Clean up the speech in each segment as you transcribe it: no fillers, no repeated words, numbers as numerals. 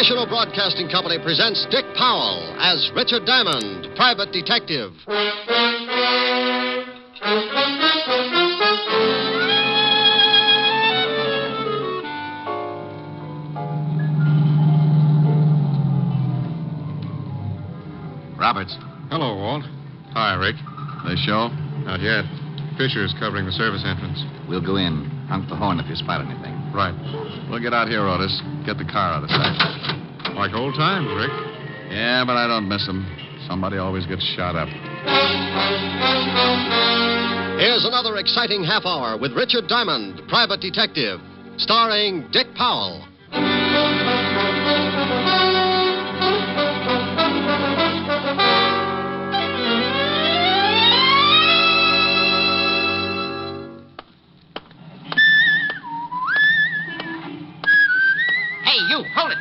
National Broadcasting Company presents Dick Powell as Richard Diamond, private detective. Roberts. Hello, Walt. Hi, Rick. They show? Not yet. Fisher's covering the service entrance. We'll go in. Honk the horn if you spot anything. Right. We'll get out here, Otis. Get the car out of sight. Like old times, Rick. Yeah, but I don't miss them. Somebody always gets shot up. Here's another exciting half hour with Richard Diamond, private detective, starring Dick Powell. You, hold it.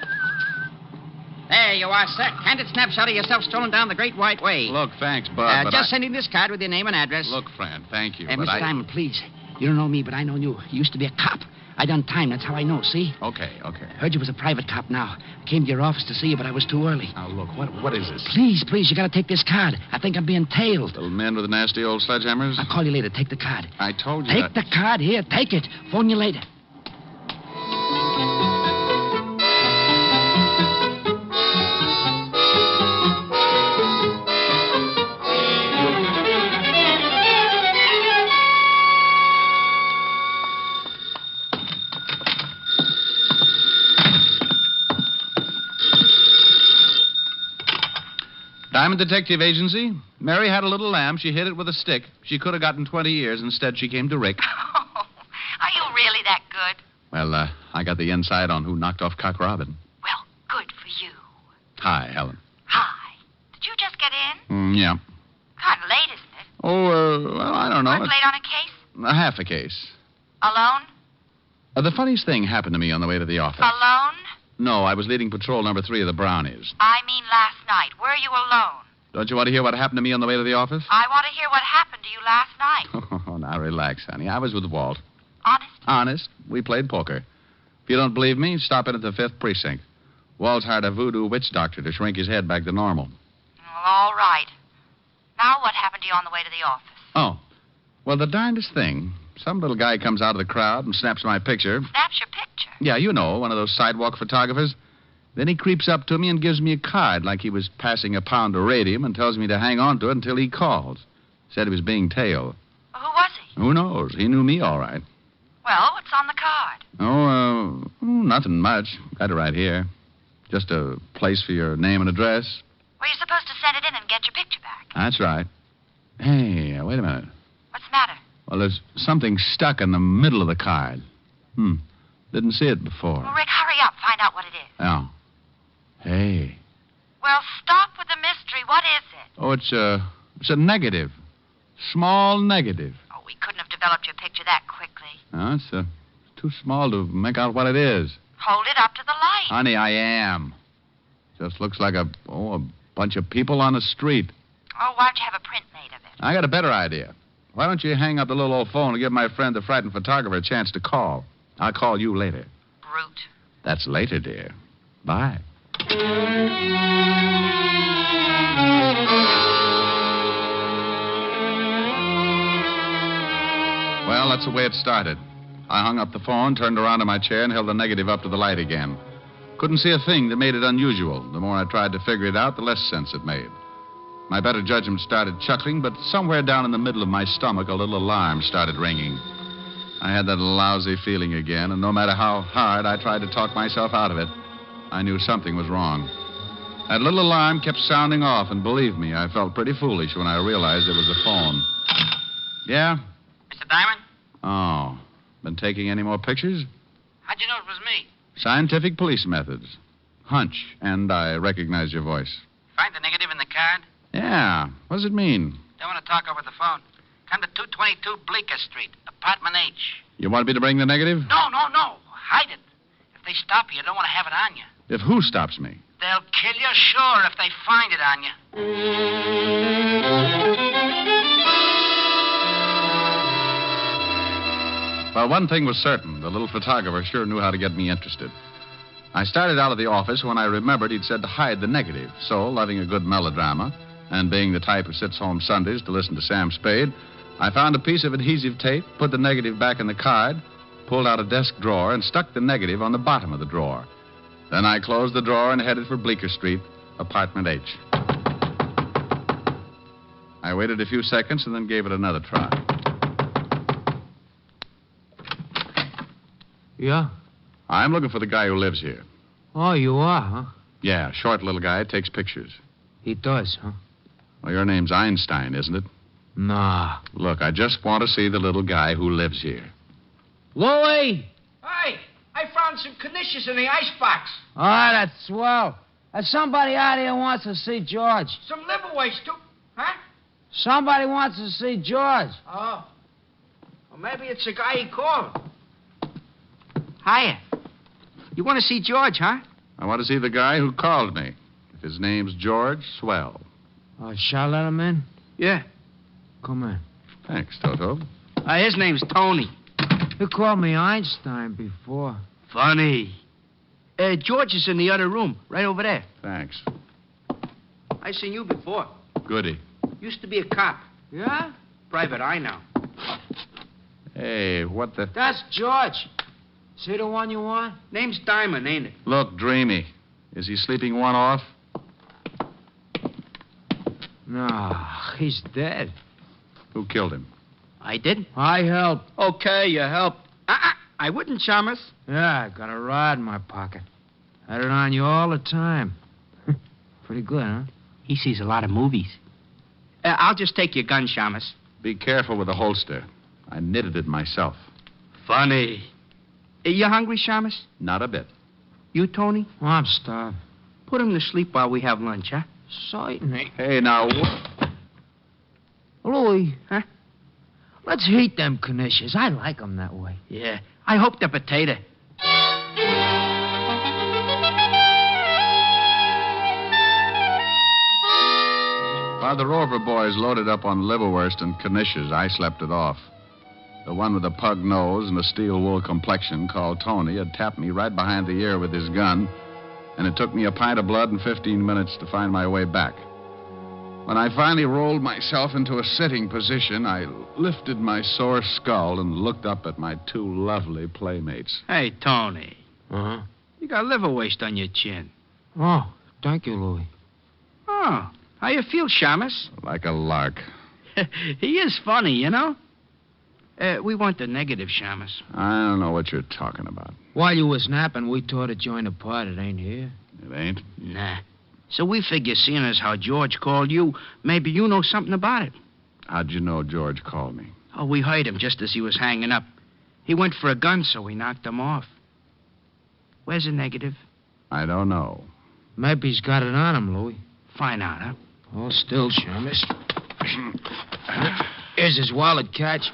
There you are, sir. Candid snapshot of yourself strolling down the Great White Way. Look, thanks, Bud. but just sending this card with your name and address. Look, friend, thank you. Mr. Diamond, please. You don't know me, but I know you. You used to be a cop. I done time. That's how I know, see? Okay. Heard you was a private cop now. I came to your office to see you, but I was too early. Now, look, what is this? Please, you gotta take this card. I think I'm being tailed. Little men with the nasty old sledgehammers? I'll call you later. Take the card. I told you Take the card. Here, take it. Phone you later. Diamond Detective Agency. Mary had a little lamb. She hit it with a stick. She could have gotten 20 years. Instead, she came to Rick. Oh, are you really that good? Well, I got the inside on who knocked off Cock Robin. Well, good for you. Hi, Helen. Hi. Did you just get in? Yeah. Kind of late, isn't it? Oh, well, I don't know. Work late on a case? Half a case. Alone? The funniest thing happened to me on the way to the office. Alone? No, I was leading patrol number 3 of the Brownies. I mean last night. Were you alone? Don't you want to hear what happened to me on the way to the office? I want to hear what happened to you last night. Oh, now relax, honey. I was with Walt. Honest? Honest. We played poker. If you don't believe me, stop in at the 5th precinct. Walt's hired a voodoo witch doctor to shrink his head back to normal. Well, all right. Now what happened to you on the way to the office? Oh. Well, the darndest thing. Some little guy comes out of the crowd and snaps my picture. Snaps your picture? Yeah, you know, one of those sidewalk photographers. Then he creeps up to me and gives me a card like he was passing a pound of radium and tells me to hang on to it until he calls. Said he was being tailed. Well, who was he? Who knows? He knew me all right. Well, what's on the card? Nothing much. Got it right here. Just a place for your name and address. Were you supposed to send it in and get your picture back? That's right. Hey, wait a minute. What's the matter? Well, there's something stuck in the middle of the card. Didn't see it before. Well, Rick, hurry up. Find out what it is. Yeah. Hey. Well, stop with the mystery. What is it? Oh, it's a negative. Small negative. Oh, we couldn't have developed your picture that quickly. No, it's too small to make out what it is. Hold it up to the light. Honey, I am. Just looks like a bunch of people on the street. Oh, why don't you have a print made of it? I got a better idea. Why don't you hang up the little old phone and give my friend, the frightened photographer, a chance to call? I'll call you later. Brute. That's later, dear. Bye. Well, that's the way it started. I hung up the phone, turned around in my chair, and held the negative up to the light again. Couldn't see a thing that made it unusual. The more I tried to figure it out, the less sense it made. My better judgment started chuckling, but somewhere down in the middle of my stomach, a little alarm started ringing. I had that lousy feeling again, and no matter how hard I tried to talk myself out of it, I knew something was wrong. That little alarm kept sounding off, and believe me, I felt pretty foolish when I realized it was a phone. Yeah? Mr. Diamond? Oh. Been taking any more pictures? How'd you know it was me? Scientific police methods. Hunch, and I recognize your voice. Find the negative in the card? Yeah. What does it mean? Don't want to talk over the phone. Come to 222 Bleecker Street, apartment H. You want me to bring the negative? No. Hide it. If they stop you, you don't want to have it on you. If who stops me? They'll kill you, sure, if they find it on you. Well, one thing was certain. The little photographer sure knew how to get me interested. I started out of the office when I remembered he'd said to hide the negative. So, loving a good melodrama, and being the type who sits home Sundays to listen to Sam Spade, I found a piece of adhesive tape, put the negative back in the card, pulled out a desk drawer, and stuck the negative on the bottom of the drawer. Then I closed the drawer and headed for Bleecker Street, apartment H. I waited a few seconds and then gave it another try. Yeah? I'm looking for the guy who lives here. Oh, you are, huh? Yeah, short little guy, takes pictures. He does, huh? Well, your name's Einstein, isn't it? Nah. Look, I just want to see the little guy who lives here. Louie! Hey, I found some knishes in the icebox. Oh, that's swell. Somebody out here wants to see George. Some liverweights, too. Huh? Somebody wants to see George. Oh. Well, maybe it's the guy he called. Hiya. You want to see George, huh? I want to see the guy who called me. If his name's George, swell. Shall I let him in? Yeah. Come in. Thanks, Toto. His name's Tony. You called me Einstein before. Funny. George is in the other room, right over there. Thanks. I seen you before. Goody. Used to be a cop. Yeah? Private eye now. Hey, what the... That's George. See the one you want? Name's Diamond, ain't it? Look, dreamy. Is he sleeping one off? No, he's dead. Who killed him? I did. I helped. Okay, you helped. I wouldn't, Chalmers. Yeah, I got a rod in my pocket. Had it on you all the time. Pretty good, huh? He sees a lot of movies. I'll just take your gun, Chalmers. Be careful with the holster. I knitted it myself. Funny. You hungry, Chalmers? Not a bit. You, Tony? Oh, I'm starved. Put him to sleep while we have lunch, huh? Certainly. Hey, now... Louie. Huh? Let's heat them knishes. I like them that way. Yeah. I hope they're potato. While the Rover boys loaded up on liverwurst and knishes, I slept it off. The one with a pug nose and a steel wool complexion, called Tony, had tapped me right behind the ear with his gun, and it took me a pint of blood and 15 minutes to find my way back. When I finally rolled myself into a sitting position, I lifted my sore skull and looked up at my two lovely playmates. Hey, Tony. Uh-huh. You got liver waste on your chin. Oh, thank you, Louie. Oh, how you feel, Chalmers? Like a lark. He is funny, you know. We want the negative, Chalmers. I don't know what you're talking about. While you was napping, we tore to join the part. It ain't here. It ain't? Nah. So we figure, seeing as how George called you, maybe you know something about it. How'd you know George called me? Oh, we heard him just as he was hanging up. He went for a gun, so we knocked him off. Where's the negative? I don't know. Maybe he's got it on him, Louie. Find out, huh? Hold still, Chalmers. Here's his wallet, Catch.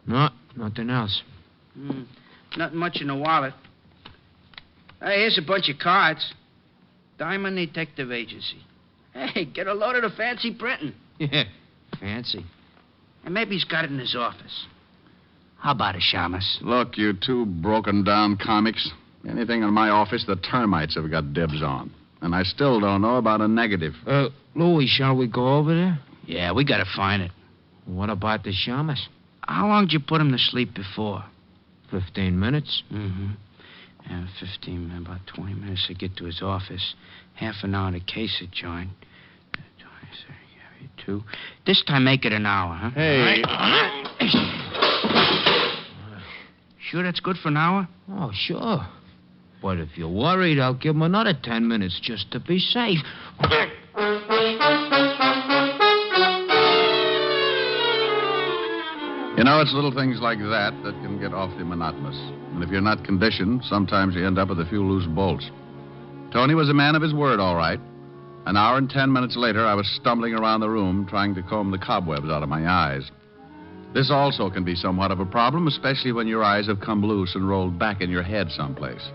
No, nothing else. Nothing much in the wallet. Hey, here's a bunch of cards. Diamond Detective Agency. Hey, get a load of the fancy printing. Yeah, fancy. And maybe he's got it in his office. How about it, Chalmers? Look, you two broken-down comics. Anything in my office the termites have got dibs on. And I still don't know about a negative. Louie, shall we go over there? Yeah, we gotta find it. What about the Chalmers? How long did you put him to sleep before? 15 minutes. Mm-hmm. And 15, about 20 minutes to get to his office. Half an hour to case it, John. 20, 30, 2. This time make it an hour, huh? Hey. Sure that's good for an hour? Oh, sure. But if you're worried, I'll give him another 10 minutes just to be safe. You know, it's little things like that that can get awfully monotonous. And if you're not conditioned, sometimes you end up with a few loose bolts. Tony was a man of his word, all right. An hour and 10 minutes later, I was stumbling around the room trying to comb the cobwebs out of my eyes. This also can be somewhat of a problem, especially when your eyes have come loose and rolled back in your head someplace.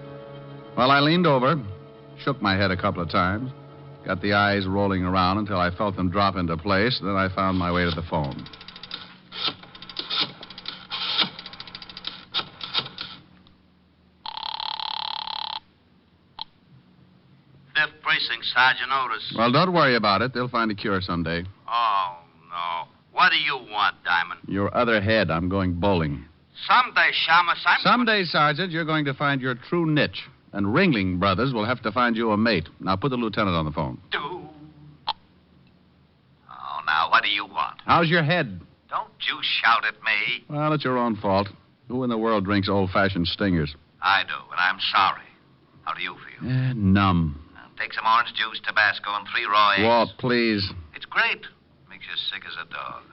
Well, I leaned over, shook my head a couple of times, got the eyes rolling around until I felt them drop into place, then I found my way to the phone. Sergeant Otis. Well, don't worry about it. They'll find a cure someday. Oh, no. What do you want, Diamond? Your other head. I'm going bowling. Someday, Shamus, Someday, Sergeant, you're going to find your true niche. And Ringling Brothers will have to find you a mate. Now, put the lieutenant on the phone. Oh, now, what do you want? How's your head? Don't you shout at me. Well, it's your own fault. Who in the world drinks old-fashioned stingers? I do, and I'm sorry. How do you feel? Numb. Now, take some orange juice, Tabasco, and 3 raw eggs. Walt, please. It's great. Makes you sick as a dog.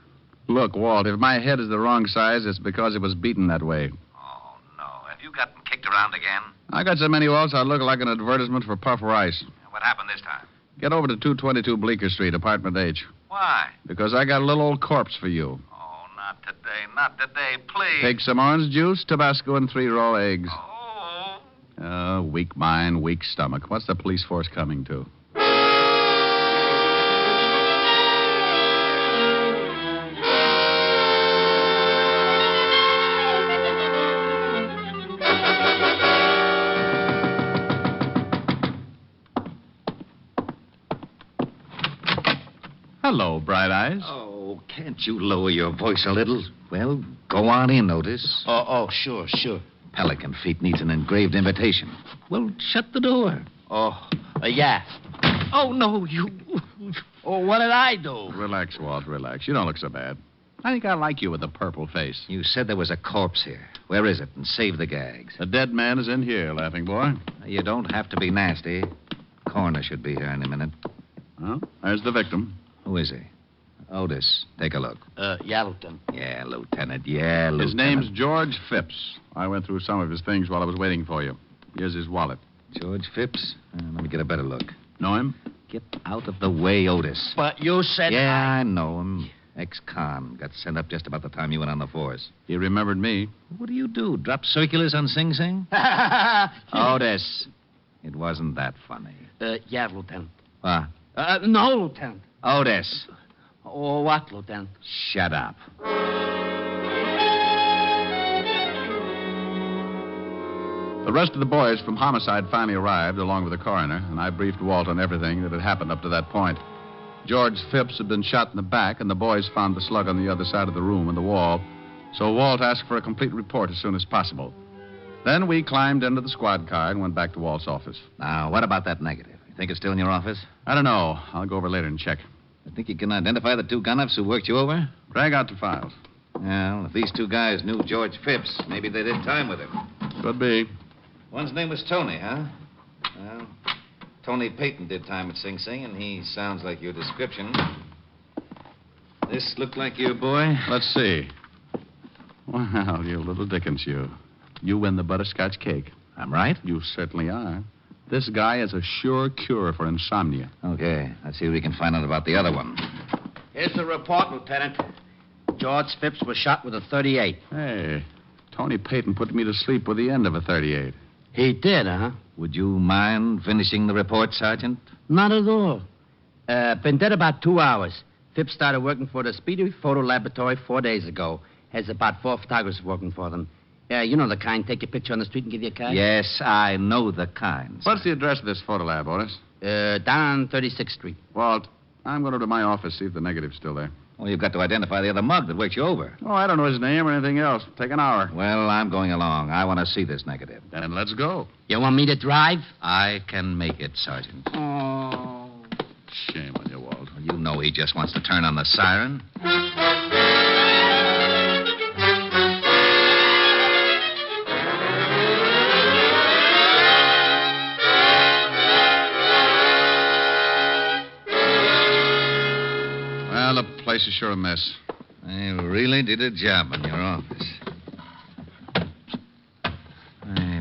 Look, Walt, if my head is the wrong size, it's because it was beaten that way. Oh, no. Have you gotten kicked around again? I got so many Walts, I look like an advertisement for puff rice. What happened this time? Get over to 222 Bleecker Street, apartment H. Why? Because I got a little old corpse for you. Oh, not today. Not today, please. Take some orange juice, Tabasco, and 3 raw eggs. Oh. Weak mind, weak stomach. What's the police force coming to? Hello, Bright Eyes. Oh, can't you lower your voice a little? Well, go on in, Otis. Oh, sure. Pelican Feet needs an engraved invitation. Well, shut the door. Yeah. Oh, no, you... Oh, what did I do? Relax, Walt, relax. You don't look so bad. I think I like you with the purple face. You said there was a corpse here. Where is it? And save the gags. The dead man is in here, laughing boy. You don't have to be nasty. Coroner should be here any minute. Well, there's the victim. Who is he? Otis, take a look. Yeah, Lieutenant. Yeah, Lieutenant. His name's George Phipps. I went through some of his things while I was waiting for you. Here's his wallet. George Phipps? Let me get a better look. Know him? Get out of the way, Otis. But you said... Yeah, I know him. Ex-con. Got sent up just about the time you went on the force. He remembered me. What do? Drop circulars on Sing Sing? Otis, it wasn't that funny. Yeah, Lieutenant. What? No, Lieutenant. Otis. Oh, what, Lieutenant? Shut up. The rest of the boys from homicide finally arrived, along with the coroner, and I briefed Walt on everything that had happened up to that point. George Phipps had been shot in the back, and the boys found the slug on the other side of the room in the wall, so Walt asked for a complete report as soon as possible. Then we climbed into the squad car and went back to Walt's office. Now, what about that negative? You think it's still in your office? I don't know. I'll go over later and check. I think you can identify the 2 gun-ups who worked you over? Drag out the files. Well, if these 2 guys knew George Phipps, maybe they did time with him. Could be. One's name was Tony, huh? Well, Tony Payton did time at Sing Sing, and he sounds like your description. This look like your boy? Let's see. Well, you little Dickens, you. You win the butterscotch cake. I'm right? You certainly are. This guy is a sure cure for insomnia. Okay, let's see if we can find out about the other one. Here's the report, Lieutenant. George Phipps was shot with a .38. Hey, Tony Payton put me to sleep with the end of a .38. He did, huh? Would you mind finishing the report, Sergeant? Not at all. Been dead about 2 hours. Phipps started working for the Speedy Photo Laboratory 4 days ago. Has about 4 photographers working for them. You know the kind. Take your picture on the street and give you a card? Yes, I know the kind. What's the address of this photo lab, Otis? Down 36th Street. Walt, I'm going to my office, see if the negative's still there. Well, you've got to identify the other mug that worked you over. Oh, I don't know his name or anything else. Take an hour. Well, I'm going along. I want to see this negative. Then let's go. You want me to drive? I can make it, Sergeant. Oh. Shame on you, Walt. Well, you know he just wants to turn on the siren. Well, the place is sure a mess. They really did a job in your office.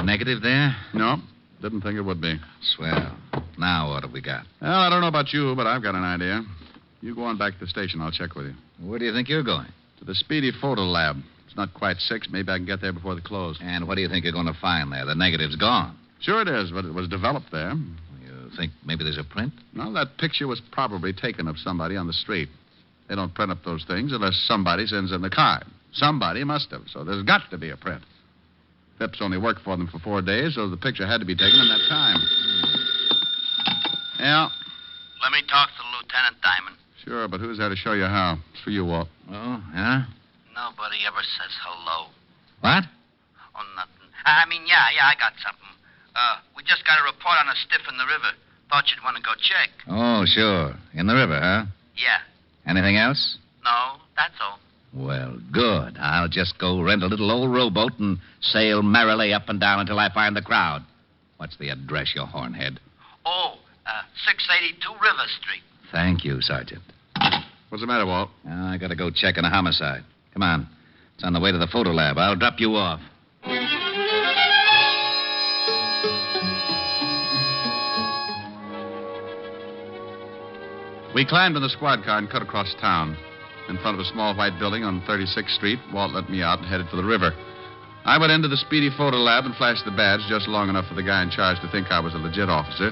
Negative there? No, didn't think it would be. Swell. Now what have we got? Well, I don't know about you, but I've got an idea. You go on back to the station. I'll check with you. Where do you think you're going? To the Speedy Photo Lab. It's not quite 6. Maybe I can get there before the close. And what do you think you're going to find there? The negative's gone. Sure it is, but it was developed there. You think maybe there's a print? No, that picture was probably taken of somebody on the street. They don't print up those things unless somebody sends in the card. Somebody must have, so there's got to be a print. Phipps only worked for them for 4 days, so the picture had to be taken in that time. Yeah, Let me talk to the lieutenant, Diamond. Sure, but who's there to show you how? It's for you, Walt. Oh, yeah? Nobody ever says hello. What? Oh, nothing. Yeah, I got something. We just got a report on a stiff in the river. Thought you'd want to go check. Oh, sure. In the river, huh? Yeah. Anything else? No, that's all. Well, good. I'll just go rent a little old rowboat and sail merrily up and down until I find the crowd. What's the address, you hornhead? Oh, 682 River Street. Thank you, Sergeant. What's the matter, Walt? I gotta go check on a homicide. Come on. It's on the way to the photo lab. I'll drop you off. We climbed in the squad car and cut across town. In front of a small white building on 36th Street, Walt let me out and headed for the river. I went into the speedy photo lab and flashed the badge just long enough for the guy in charge to think I was a legit officer.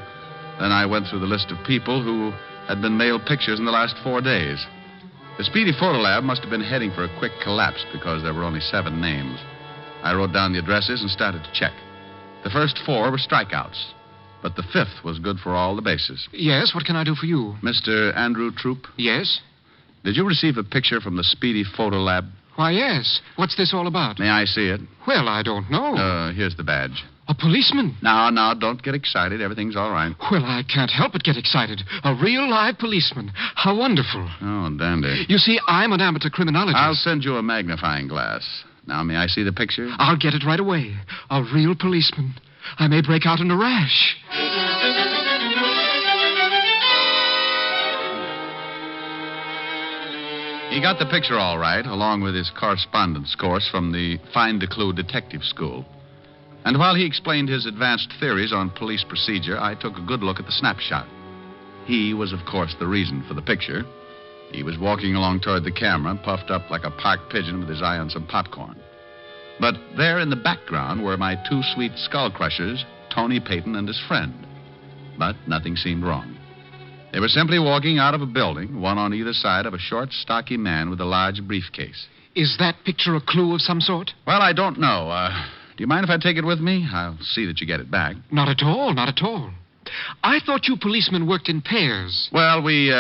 Then I went through the list of people who had been mailed pictures in the last 4 days. The speedy photo lab must have been heading for a quick collapse because there were only 7 names. I wrote down the addresses and started to check. The first 4 were strikeouts, but the 5th was good for all the bases. Yes, what can I do for you? Mr. Andrew Troop? Yes? Did you receive a picture from the speedy photo lab? Why, yes. What's this all about? May I see it? Well, I don't know. Here's the badge. A policeman? No, don't get excited. Everything's all right. Well, I can't help but get excited. A real live policeman. How wonderful. Oh, dandy. You see, I'm an amateur criminologist. I'll send you a magnifying glass. Now, may I see the picture? I'll get it right away. A real policeman. I may break out in a rash. He got the picture all right, along with his correspondence course from the Find a Clue detective school. And while he explained his advanced theories on police procedure, I took a good look at the snapshot. He was, of course, the reason for the picture. He was walking along toward the camera, puffed up like a parked pigeon with his eye on some popcorn. But there in the background were my 2 sweet skull crushers, Tony Payton and his friend. But nothing seemed wrong. They were simply walking out of a building, one on either side of a short, stocky man with a large briefcase. Is that picture a clue of some sort? Well, I don't know. Do you mind if I take it with me? I'll see that you get it back. Not at all, not at all. I thought you policemen worked in pairs. Well, we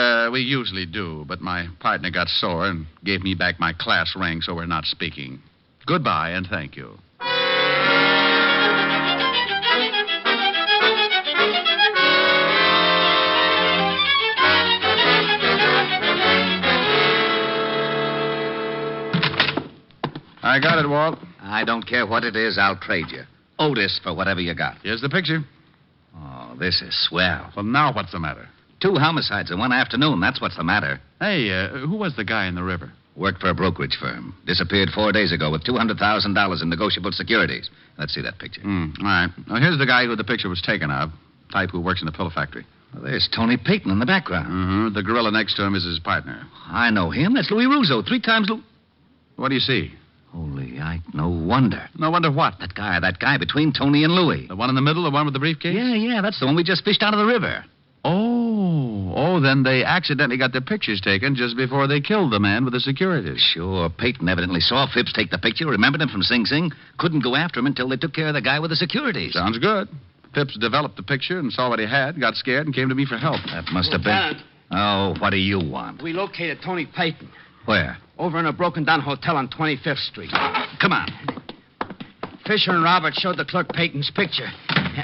usually do, but my partner got sore and gave me back my class ring, so we're not speaking. Goodbye, and thank you. I got it, Walt. I don't care what it is, I'll trade you. Otis for whatever you got. Here's the picture. Oh, this is swell. Well, now what's the matter? 2 homicides in one afternoon, that's what's the matter. Hey, who was the guy in the river? Worked for a brokerage firm. Disappeared 4 days ago with $200,000 in negotiable securities. Let's see that picture. All right. Now, here's the guy who the picture was taken of. Type who works in the pillow factory. Well, there's Tony Payton in the background. Mm-hmm. The gorilla next to him is his partner. I know him. That's Louis Russo. 3 times What do you see? Holy, no wonder. No wonder what? That guy between Tony and Louis. The one in the middle, the one with the briefcase? Yeah, that's the one we just fished out of the river. Oh, then they accidentally got their pictures taken just before they killed the man with the securities. Sure, Payton evidently saw Phipps take the picture, remembered him from Sing Sing, couldn't go after him until they took care of the guy with the securities. Sounds good. Phipps developed the picture and saw what he had, got scared, and came to me for help. That must have been... Oh, what do you want? We located Tony Payton. Where? Over in a broken-down hotel on 25th Street. Come on. Fisher and Robert showed the clerk Payton's picture.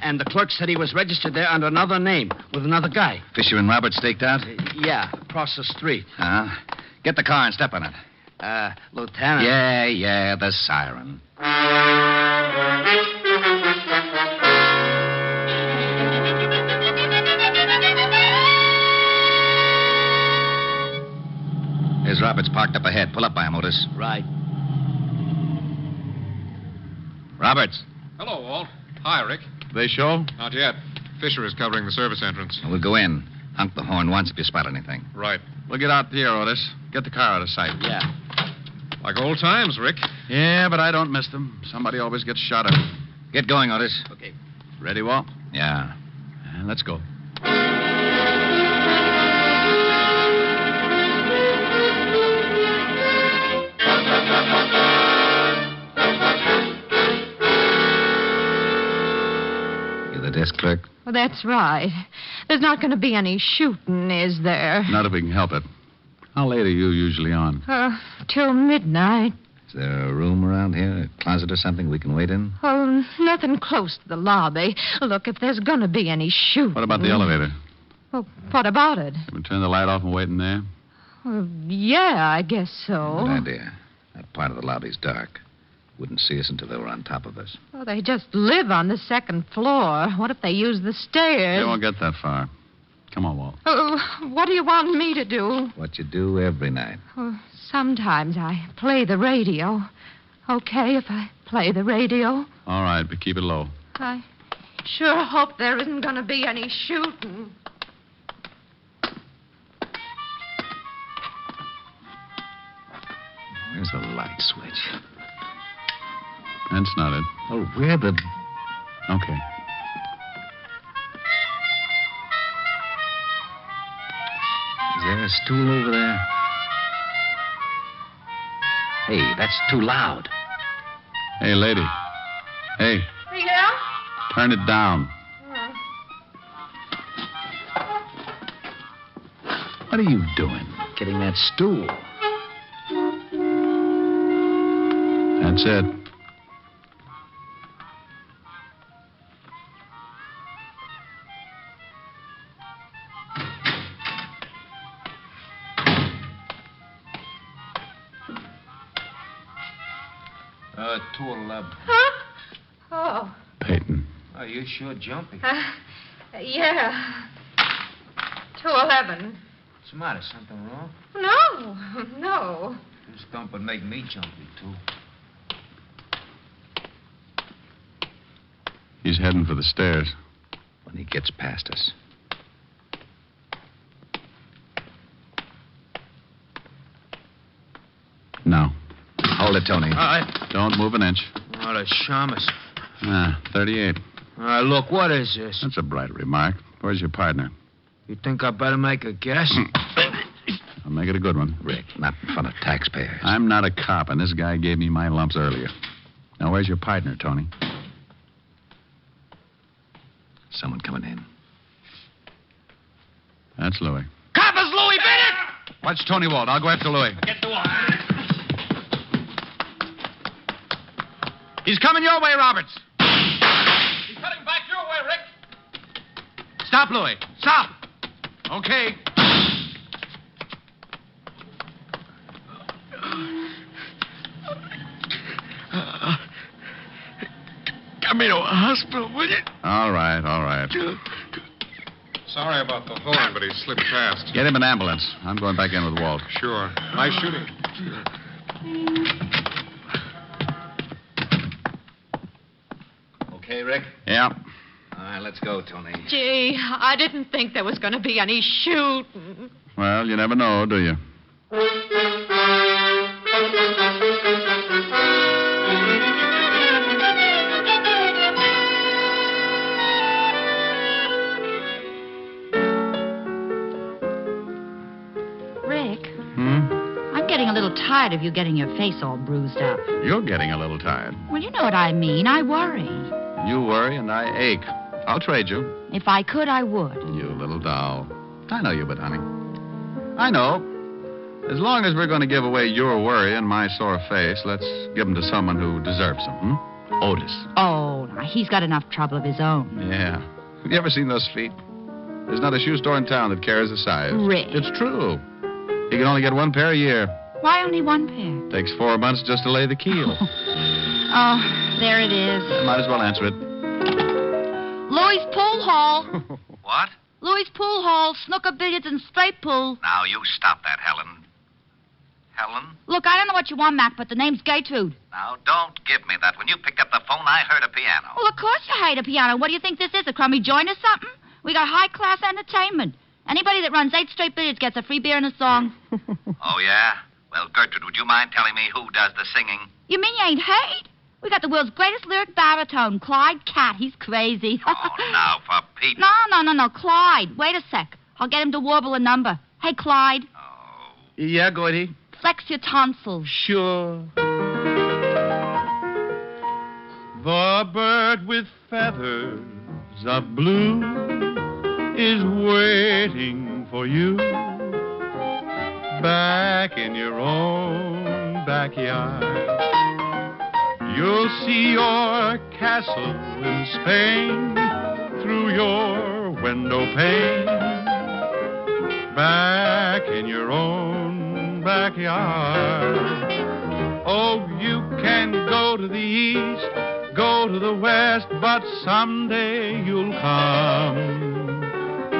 And the clerk said he was registered there under another name with another guy. Fisher and Robert staked out? Yeah, across the street. Get the car and step on it. Lieutenant. Yeah, the siren. Here's Roberts parked up ahead. Pull up by him, Otis. Right. Roberts. Hello, Walt. Hi, Rick. They show? Not yet. Fisher is covering the service entrance. We'll go in. Honk the horn once if you spot anything. Right. We'll get out here, Otis. Get the car out of sight. Yeah. Like old times, Rick. Yeah, but I don't miss them. Somebody always gets shot at. Get going, Otis. Okay. Ready, Walt? Yeah. Let's go. desk clerk? Well, that's right. There's not going to be any shooting, is there? Not if we can help it. How late are you usually on? Till midnight. Is there a room around here, a closet or something we can wait in? Oh, nothing close to the lobby. Look, if there's going to be any shooting... What about the elevator? Well, what about it? Can we turn the light off and wait in there? Yeah, I guess so. Good idea. That part of the lobby's dark. Wouldn't see us until they were on top of us. Well, they just live on the second floor. What if they use the stairs? They won't get that far. Come on, Walt. What do you want me to do? What you do every night. Sometimes I play the radio. Okay if I play the radio? All right, but keep it low. I sure hope there isn't going to be any shooting. Where's the light switch? That's not it. Oh, where the... Okay. Is there a stool over there? Hey, that's too loud. Hey, lady. Hey. Yeah? Turn it down. What are you doing? Getting that stool. That's it. Oh. Peyton. Oh, you sure jumpy. Yeah. 211. What's the matter? Something wrong? No. This don't but make me jumpy, too. He's heading for the stairs. When he gets past us. No. Hold it, Tony. Don't move an inch. Oh, the shamus. 38. Look, what is this? That's a bright remark. Where's your partner? You think I better make a guess? I'll make it a good one. Rick, not in front of taxpayers. I'm not a cop, and this guy gave me my lumps earlier. Now, where's your partner, Tony? Someone coming in. That's Louis. Coppers, Louis Bennett! Watch Tony Walt. I'll go after Louis. Get the wall. He's coming your way, Roberts. He's heading back your way, Rick. Stop, Louis. Stop. Okay. Get me to a hospital, will you? All right. Sorry about the horn, but he slipped past. Get him an ambulance. I'm going back in with Walt. Sure. Nice shooting. Okay, Rick? Yeah. All right, let's go, Tony. Gee, I didn't think there was going to be any shooting. Well, you never know, do you? Rick? I'm getting a little tired of you getting your face all bruised up. You're getting a little tired. Well, you know what I mean. I worry. You worry and I ache. I'll trade you. If I could, I would. You little doll. I know you, but honey. I know. As long as we're going to give away your worry and my sore face, let's give them to someone who deserves them, Otis. Oh, now, he's got enough trouble of his own. Yeah. Have you ever seen those feet? There's not a shoe store in town that carries a size. Rick. It's true. He can only get one pair a year. Why only one pair? Takes 4 months just to lay the keel. Oh, there it is. Might as well answer it. Louis' Pool Hall. What? Louis' Pool Hall, snooker, billiards, and straight pool. Now, you stop that, Helen. Helen? Look, I don't know what you want, Mac, but the name's Gertrude. Now, don't give me that. When you picked up the phone, I heard a piano. Well, of course you hate a piano. What do you think this is, a crummy joint or something? We got high-class entertainment. Anybody that runs 8 straight billiards gets a free beer and a song. Oh, yeah? Well, Gertrude, would you mind telling me who does the singing? You mean you ain't hate? We got the world's greatest lyric baritone, Clyde Cat. He's crazy. Oh, now, for Pete. No, Clyde. Wait a sec. I'll get him to warble a number. Hey, Clyde. Oh. Yeah, Gordy? Flex your tonsils. Sure. The bird with feathers of blue is waiting for you back in your own backyard. You'll see your castle in Spain through your window pane back in your own backyard. Oh, you can go to the east, go to the west, but someday you'll come,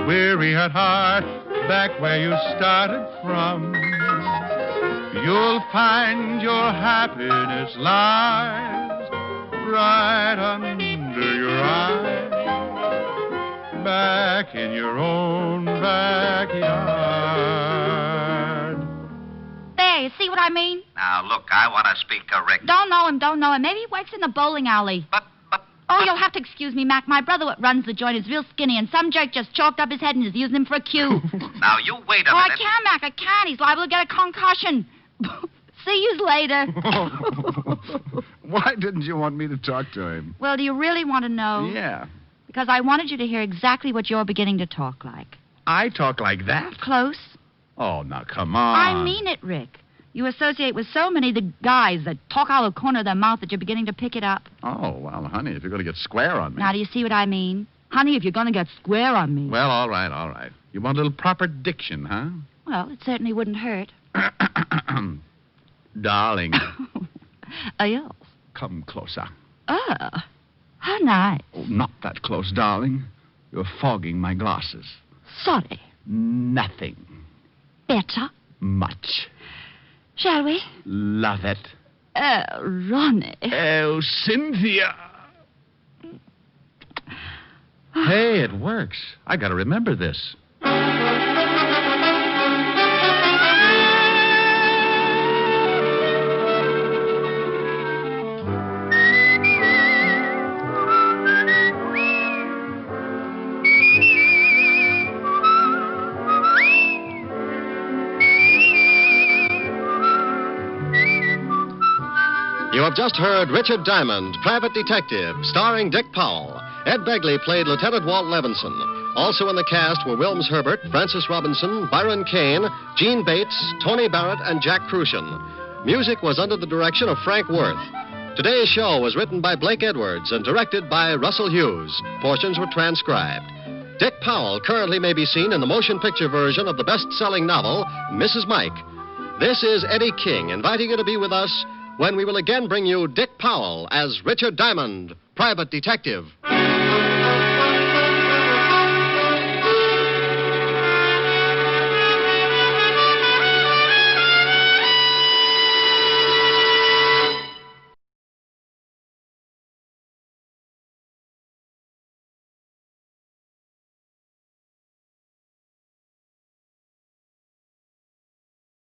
weary at heart, back where you started from. You'll find your happiness lies right under your eyes, back in your own backyard. There, you see what I mean? Now, look, I want to speak to Rick. Don't know him. Maybe he works in the bowling alley. Oh, you'll have to excuse me, Mac. My brother what runs the joint is real skinny, and some jerk just chalked up his head and is using him for a cue. Now, you wait a Oh, I minute. can't, Mac. I can't. He's liable to get a concussion. See you later. Why didn't you want me to talk to him? Well, do you really want to know? Yeah. Because I wanted you to hear exactly what you're beginning to talk like. I talk like that? Close. Oh, now, come on. I mean it, Rick. You associate with so many of the guys that talk out of the corner of their mouth that you're beginning to pick it up. Oh, well, honey, if you're going to get square on me. Now, do you see what I mean? Honey, if you're going to get square on me. Well, all right. You want a little proper diction, huh? Well, it certainly wouldn't hurt. Darling. Yes. Come closer. Oh, how nice. Oh, not that close, darling. You're fogging my glasses. Sorry. Nothing. Better? Much. Shall we? Love it. Ronnie. Oh, Cynthia. Hey, it works. I got to remember this. You have just heard Richard Diamond, Private Detective, starring Dick Powell. Ed Begley played Lieutenant Walt Levinson. Also in the cast were Wilms Herbert, Francis Robinson, Byron Kane, Gene Bates, Tony Barrett, and Jack Crucian. Music was under the direction of Frank Worth. Today's show was written by Blake Edwards and directed by Russell Hughes. Portions were transcribed. Dick Powell currently may be seen in the motion picture version of the best-selling novel, Mrs. Mike. This is Eddie King inviting you to be with us when we will again bring you Dick Powell as Richard Diamond, Private Detective.